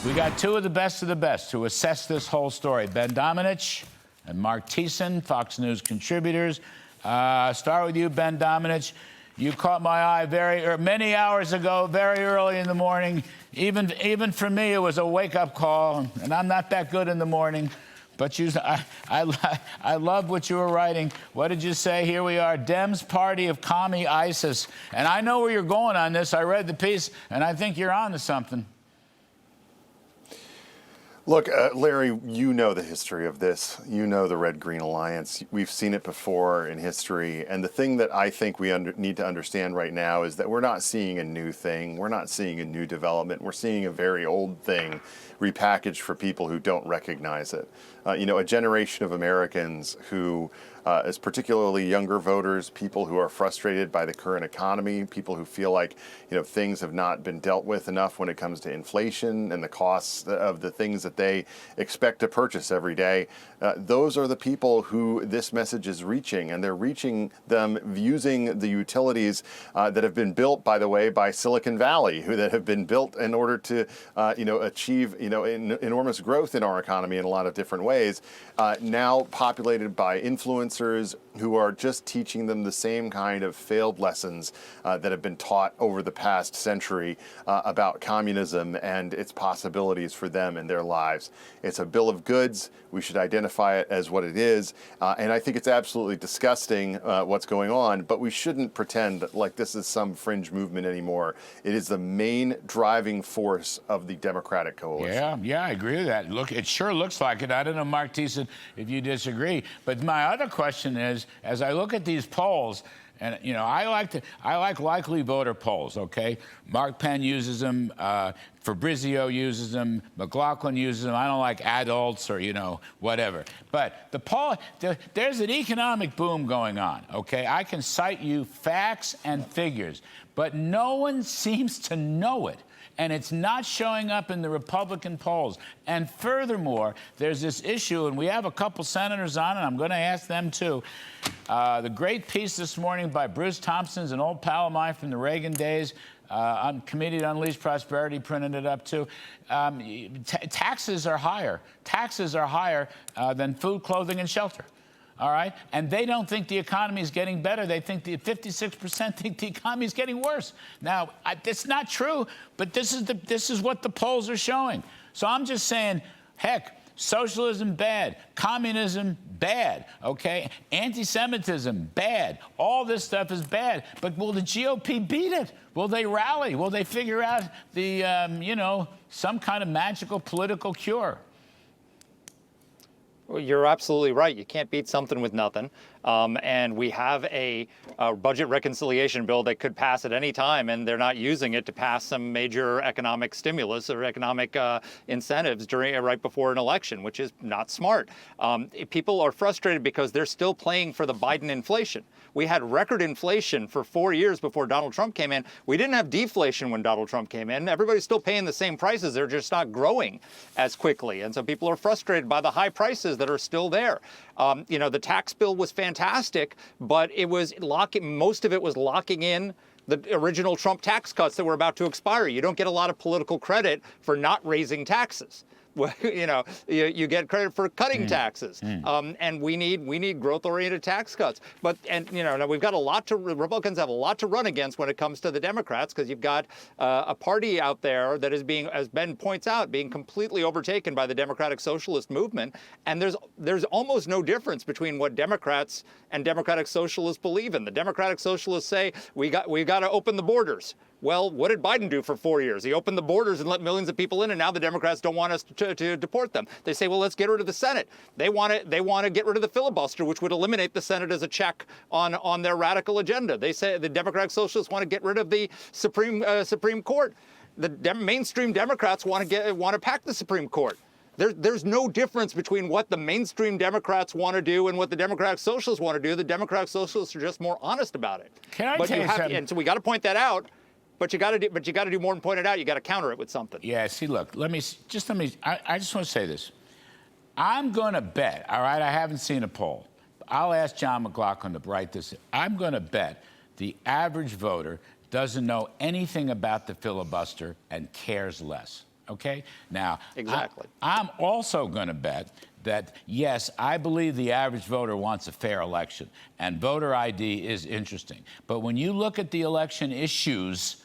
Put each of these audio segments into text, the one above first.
We got two of the best to assess this whole story. Ben Domenech and Marc Thiessen, Fox News contributors. Start with you, Ben Domenech. You caught my eye many hours ago, very early in the morning. Even for me, it was a wake-up call, and I'm not that good in the morning. But I love what you were writing. What did you say? Here we are, Dems party of commie ISIS. And I know where you're going on this. I read the piece, and I think you're on to something. Look, Larry, you know the history of this. You know the Red-Green Alliance. We've seen it before in history. And the thing that I think we need to understand right now is that we're not seeing a new thing. We're not seeing a new development. We're seeing a very old thing repackaged for people who don't recognize it. A generation of Americans who, as particularly younger voters, people who are frustrated by the current economy, people who feel like, things have not been dealt with enough when it comes to inflation and the costs of the things that they expect to purchase every day. Those are the people who this message is reaching, and they're reaching them using the utilities that have been built, by the way, by Silicon Valley, that have been built in order to, achieve, enormous growth in our economy in a lot of different ways, now populated by influencers who are just teaching them the same kind of failed lessons that have been taught over the past century about communism and its possibilities for them and their lives. It's a bill of goods. We should identify it as what it is. And I think it's absolutely disgusting what's going on, but we shouldn't pretend like this is some fringe movement anymore. It is the main driving force of the Democratic coalition. Yeah, I agree with that. Look, it sure looks like it. I don't know, Marc Thiessen, if you disagree. But my other question is, as I look at these polls, and I like likely voter polls. Okay, Mark Penn uses them, Fabrizio uses them, McLaughlin uses them. I don't like adults or whatever. But the poll, there's an economic boom going on. Okay, I can cite you facts and figures, but no one seems to know it. And it's not showing up in the Republican polls. And furthermore, there's this issue, and we have a couple senators on, and I'm going to ask them too. The great piece this morning by Bruce Thompson's, an old pal of mine from the Reagan days, on Committee to Unleash Prosperity, printed it up too. Taxes are higher. Taxes are higher than food, clothing, and shelter. All right? And they don't think the economy is getting better. They think 56% think the economy is getting worse. Now, it's not true, but this is what the polls are showing. So I'm just saying, heck, socialism, bad. Communism, bad. Okay? Anti-Semitism, bad. All this stuff is bad. But will the GOP beat it? Will they rally? Will they figure out the, some kind of magical political cure? Well, you're absolutely right. You can't beat something with nothing. And we have a budget reconciliation bill that could pass at any time, and they're not using it to pass some major economic stimulus or economic incentives right before an election, which is not smart. People are frustrated because they're still playing for the Biden inflation. We had record inflation for 4 years before Donald Trump came in. We didn't have deflation when Donald Trump came in. Everybody's still paying the same prices. They're just not growing as quickly. And so people are frustrated by the high prices that are still there. The tax bill was fantastic, but it was most of it was locking in the original Trump tax cuts that were about to expire. You don't get a lot of political credit for not raising taxes. You get credit for cutting taxes, and we need growth-oriented tax cuts. But now we've got Republicans have a lot to run against when it comes to the Democrats, because you've got a party out there that is being, as Ben points out, being completely overtaken by the Democratic Socialist movement. And there's almost no difference between what Democrats and Democratic Socialists believe in. The Democratic Socialists say we got to open the borders. Well, what did Biden do for 4 years? He opened the borders and let millions of people in, and now the Democrats don't want us to deport them. They say, well, let's get rid of the Senate. They want to get rid of the filibuster, which would eliminate the Senate as a check on their radical agenda. They say the Democratic Socialists want to get rid of the Supreme Court. The mainstream Democrats want to pack the Supreme Court. There's no difference between what the mainstream Democrats want to do and what the Democratic Socialists want to do. The Democratic Socialists are just more honest about it. Can I tell you something? And so we got to point that out. But you got to do more than point it out. You got to counter it with something. Yeah. See, look. I just want to say this. I'm going to bet. All right. I haven't seen a poll. I'll ask John McLaughlin to write this. I'm going to bet the average voter doesn't know anything about the filibuster and cares less. Okay? Now, Exactly. I'm also going to bet that, yes, I believe the average voter wants a fair election, and voter ID is interesting. But when you look at the election issues,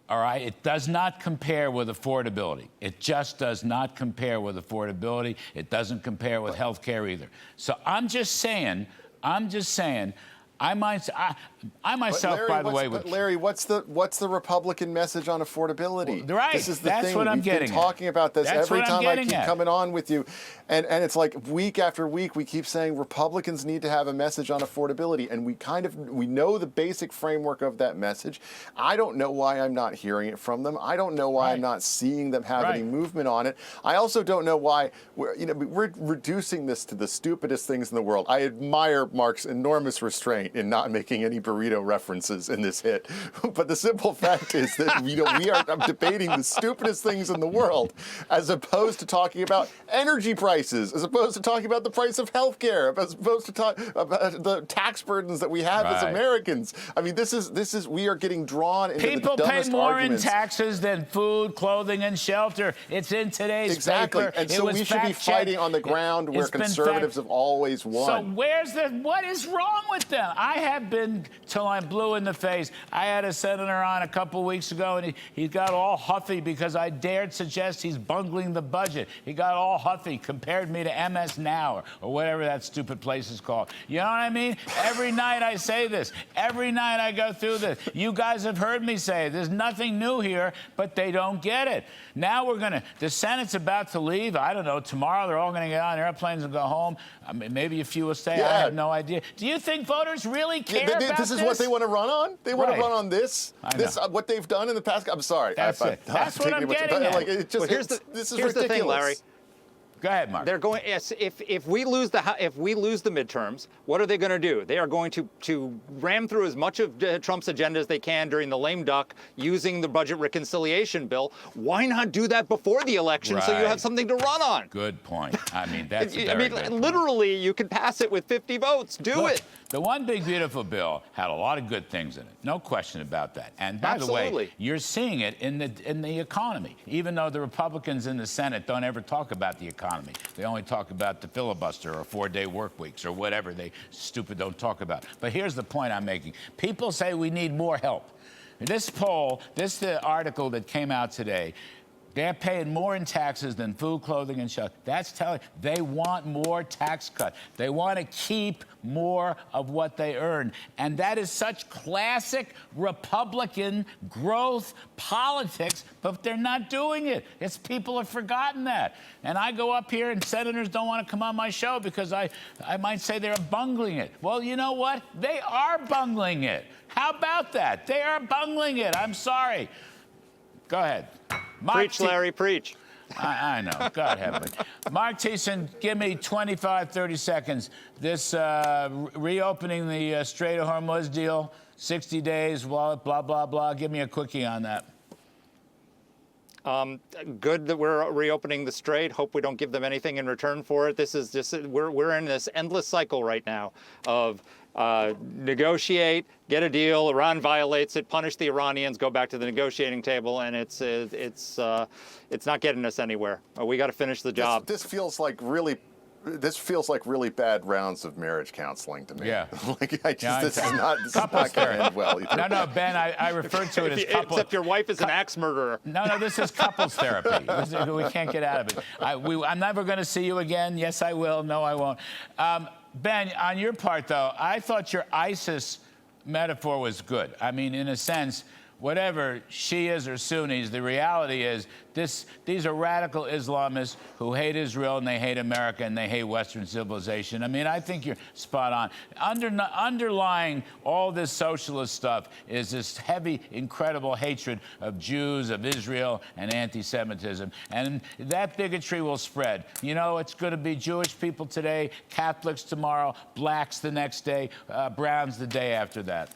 all right, it does not compare with affordability. It just does not compare with affordability. It doesn't compare with health care either. So I'm just saying, I myself, Larry, by the way, but Larry, what's the Republican message on affordability? Well, right. This is the That's thing. what I'm We've been getting at. talking about this That's every what I'm time I getting keep at. coming on with you, and it's like week after week we keep saying Republicans need to have a message on affordability, and we know the basic framework of that message. I don't know why I'm not hearing it from them. I don't know why I'm not seeing them have any movement on it. I also don't know why we're reducing this to the stupidest things in the world. I admire Mark's enormous restraint in not making any burrito references in this hit. But the simple fact is that we are debating the stupidest things in the world, as opposed to talking about energy prices, as opposed to talking about the price of healthcare, as opposed to talk about the tax burdens that we have as Americans. I mean, this is we are getting drawn into people the dumbest pay more arguments. in taxes than food, clothing, and shelter. It's in today's paper. And so we should be fighting on the ground where conservatives have always won. So what is wrong with them? I have been till I'm blue in the face. I had a senator on a couple weeks ago, and he got all huffy because I dared suggest he's bungling the budget. He got all huffy, compared me to MS Now or whatever that stupid place is called. You know what I mean? Every night I say this. Every night I go through this. You guys have heard me say it. There's nothing new here, but they don't get it. Now the Senate's about to leave. I don't know. Tomorrow they're all going to get on airplanes and go home. I mean, maybe a few will stay. I have no idea. Do you think voters really care about this? This is what they want to run on? They want to run on this? What they've done in the past? I'm sorry. That's it. That's what I'm getting at. This is ridiculous. The thing, Larry. Go ahead, Mark. They're going. If we lose the midterms, what are they going to do? They are going to ram through as much of Trump's agenda as they can during the lame duck, using the budget reconciliation bill. Why not do that before the election so you have something to run on? Good point. I mean, that's very good literally, you can pass it with 50 votes. Do it. The One Big Beautiful Bill had a lot of good things in it. No question about that. And by the way, you're seeing it in the economy. Even though the Republicans in the Senate don't ever talk about the economy. They only talk about the filibuster or 4-day work weeks or whatever they don't talk about. But here's the point I'm making. People say we need more help. This poll, the article that came out today, they're paying more in taxes than food, clothing, and shelter. That's telling they want more tax cut. They want to keep more of what they earn. And that is such classic Republican growth politics, but they're not doing it. It's people have forgotten that. And I go up here and senators don't want to come on my show because I might say they're bungling it. Well, you know what? They are bungling it. How about that? They are bungling it. I'm sorry. Go ahead. Preach, Larry, preach. I know. God help me. Marc Thiessen, give me 25, 30 seconds. This reopening the Strait of Hormuz deal, 60 days, blah, blah, blah, blah. Give me a quickie on that. Good that we're reopening the Strait. Hope we don't give them anything in return for it. This is just, we're in this endless cycle right now of negotiate, get a deal, Iran violates it, punish the Iranians, go back to the negotiating table, and it's not getting us anywhere. We got to finish the job. This feels like really bad rounds of marriage counseling to me. Yeah. This is not going to end well either. No, Ben, I referred to it as couples. Except your wife is an axe murderer. No, this is couples therapy. We can't get out of it. I'm never going to see you again. Yes, I will. No, I won't. Ben, on your part, though, I thought your ISIS metaphor was good. I mean, in a sense, whatever Shias or Sunnis, the reality is these are radical Islamists who hate Israel and they hate America and they hate Western civilization. I mean, I think you're spot on. Underlying all this socialist stuff is this heavy, incredible hatred of Jews, of Israel, and anti-Semitism. And that bigotry will spread. You know, it's going to be Jewish people today, Catholics tomorrow, blacks the next day, browns the day after that.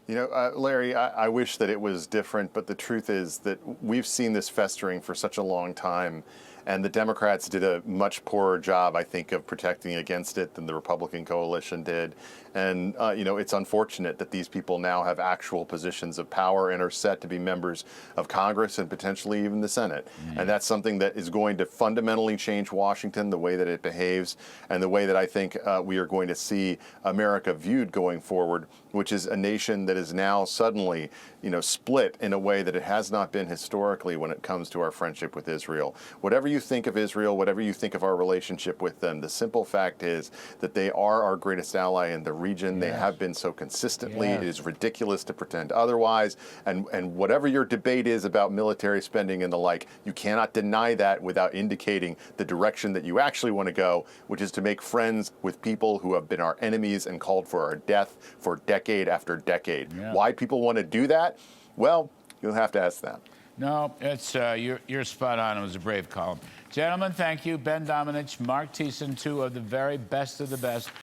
You know, Larry, I wish that it was different, but the truth is that we've seen this festering for such a long time. And the Democrats did a much poorer job, I think, of protecting against it than the Republican coalition did. And, it's unfortunate that these people now have actual positions of power and are set to be members of Congress and potentially even the Senate. And that's something that is going to fundamentally change Washington, the way that it behaves, and the way that I think we are going to see America viewed going forward, which is a nation that is now suddenly, split in a way that it has not been historically when it comes to our friendship with Israel. Whatever you think of Israel, whatever you think of our relationship with them, the simple fact is that they are our greatest ally in the region. They have been so consistently. It is ridiculous to pretend otherwise. And whatever your debate is about military spending and the like, you cannot deny that without indicating the direction that you actually want to go, which is to make friends with people who have been our enemies and called for our death for decade after decade. Why people want to do that? Well, you'll have to ask them. No, it's you're spot on. It was a brave column. Gentlemen, thank you. Ben Domenech, Marc Thiessen, two of the very best of the best.